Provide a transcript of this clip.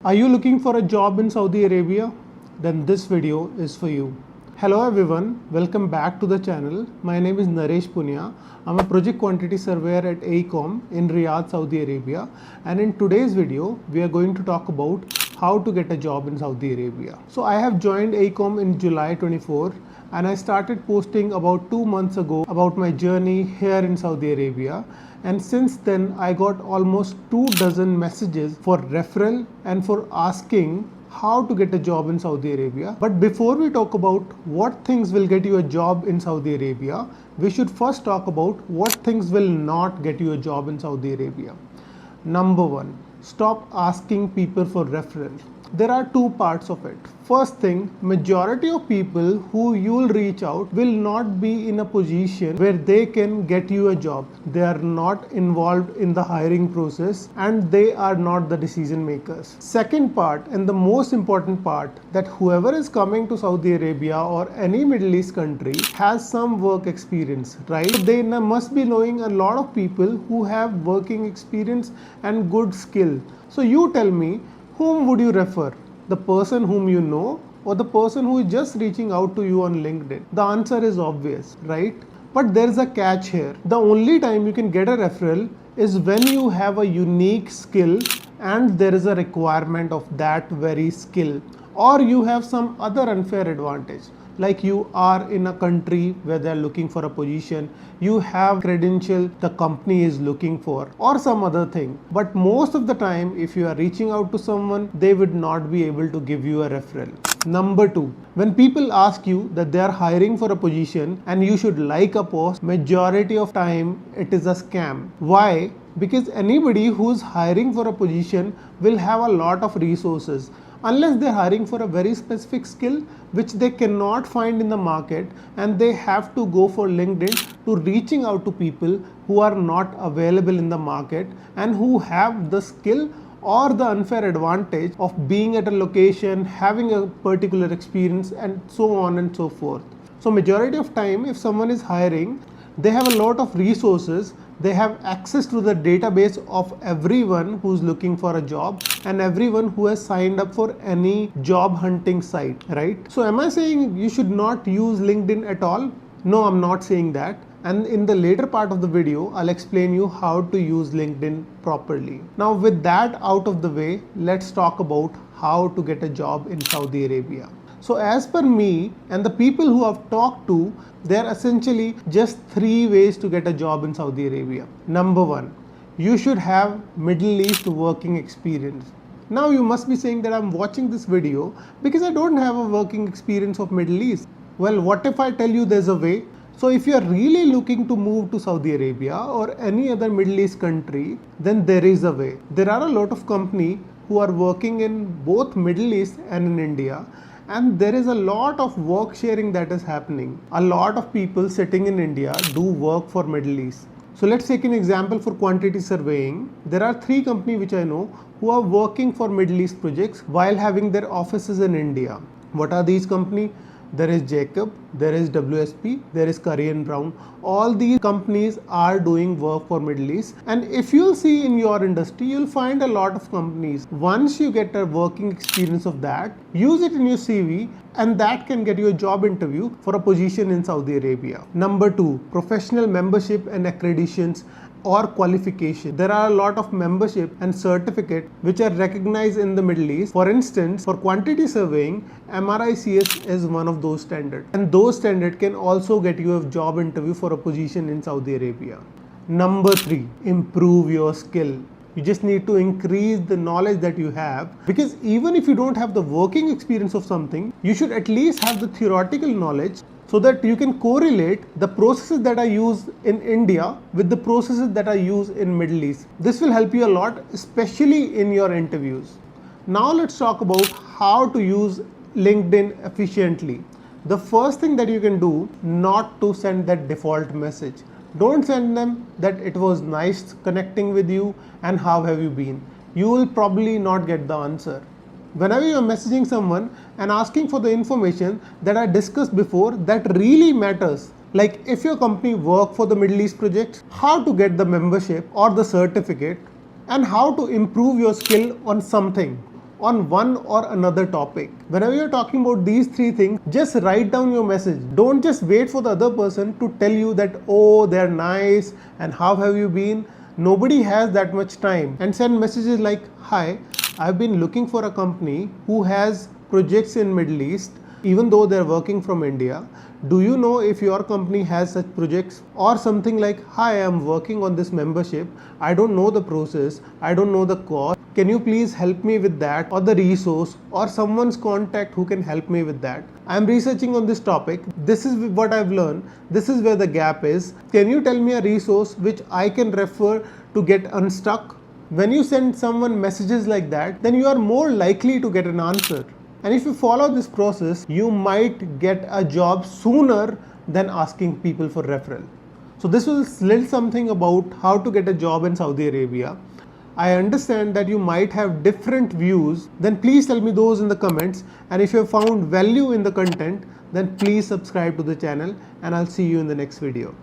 Are you looking for a job in Saudi Arabia? Then this video is for you. Hello everyone, welcome back to the channel. My name is Naresh Punya. I'm a project quantity surveyor at AECOM in Riyadh, Saudi Arabia. And in today's video, we are going to talk about how to get a job in Saudi Arabia. So I have joined AECOM in July 24 and I started posting about 2 months ago about my journey here in Saudi Arabia. And since then, I got almost 24 messages for referral and for asking how to get a job in Saudi Arabia. But before we talk about what things will get you a job in Saudi Arabia, we should first talk about what things will not get you a job in Saudi Arabia. Number one, stop asking people for referral. There are two parts of it. First thing, majority of people who you'll reach out will not be in a position where they can get you a job. They are not involved in the hiring process and they are not the decision makers. Second part, and the most important part, that whoever is coming to Saudi Arabia or any Middle East country has some work experience, right? They must be knowing a lot of people who have working experience and good skill. So you tell me, whom would you refer? The person whom you know or the person who is just reaching out to you on LinkedIn? The answer is obvious, right? But there is a catch here. The only time you can get a referral is when you have a unique skill and there is a requirement of that very skill, or you have some other unfair advantage. Like you are in a country where they are looking for a position, you have credential the company is looking for, or some other thing. But most of the time, if you are reaching out to someone, they would not be able to give you a referral. Number two, when people ask you that they are hiring for a position and you should like a post, majority of time it is a scam. Why? Because anybody who's hiring for a position will have a lot of resources. Unless they're hiring for a very specific skill which they cannot find in the market, and they have to go for LinkedIn to reaching out to people who are not available in the market and who have the skill or the unfair advantage of being at a location, having a particular experience, and so on and so forth. So majority of time, if someone is hiring, they have a lot of resources. They have access to the database of everyone who's looking for a job and everyone who has signed up for any job hunting site, right? So am I saying you should not use LinkedIn at all? No, I'm not saying that. And in the later part of the video, I'll explain you how to use LinkedIn properly. Now with that out of the way, let's talk about how to get a job in Saudi Arabia. So as per me and the people who I've talked to, there are essentially just 3 ways to get a job in Saudi Arabia. Number one, you should have Middle East working experience. Now you must be saying that I'm watching this video because I don't have a working experience of Middle East. Well, what if I tell you there's a way? So if you're really looking to move to Saudi Arabia or any other Middle East country, then there is a way. There are a lot of companies who are working in both Middle East and in India. And there is a lot of work sharing that is happening. A lot of people sitting in India do work for Middle East. So let's take an example for quantity surveying. There are 3 companies which I know who are working for Middle East projects while having their offices in India. What are these companies? There is Jacob, there is WSP, there is Curry and Brown. All these companies are doing work for Middle East. And if you'll see in your industry, you'll find a lot of companies. Once you get a working experience of that, use it in your CV and that can get you a job interview for a position in Saudi Arabia. Number 2, professional membership and accreditations or qualification. There are a lot of membership and certificate which are recognized in the Middle East. For instance, for quantity surveying, MRICS is one of those standards. And those standards can also get you a job interview for a position in Saudi Arabia. Number 3, improve your skill. You just need to increase the knowledge that you have, because even if you don't have the working experience of something, you should at least have the theoretical knowledge so that you can correlate the processes that are used in India with the processes that are used in Middle East. This will help you a lot, especially in your interviews. Now let's talk about how to use LinkedIn efficiently. The first thing that you can do, not to send that default message. Don't send them that it was nice connecting with you and how have you been. You will probably not get the answer. Whenever you are messaging someone and asking for the information that I discussed before, that really matters. Like if your company work for the Middle East project, how to get the membership or the certificate, and how to improve your skill on something. on one or another topic. Whenever you're talking about these three things, just write down your message. Don't just wait for the other person to tell you that, oh, they're nice and how have you been. Nobody has that much time. And send messages like, hi, I've been looking for a company who has projects in Middle East, even though they're working from India. Do you know if your company has such projects? Or something like, hi, I'm working on this membership. I don't know the process. I don't know the cost. Can you please help me with that, or the resource, or someone's contact who can help me with that? I'm researching on this topic. This is what I've learned. This is where the gap is. Can you tell me a resource which I can refer to get unstuck? When you send someone messages like that, then you are more likely to get an answer. And if you follow this process, you might get a job sooner than asking people for referral. So this was little something about how to get a job in Saudi Arabia. I understand that you might have different views, then please tell me those in the comments. And if you have found value in the content, then please subscribe to the channel, and I'll see you in the next video.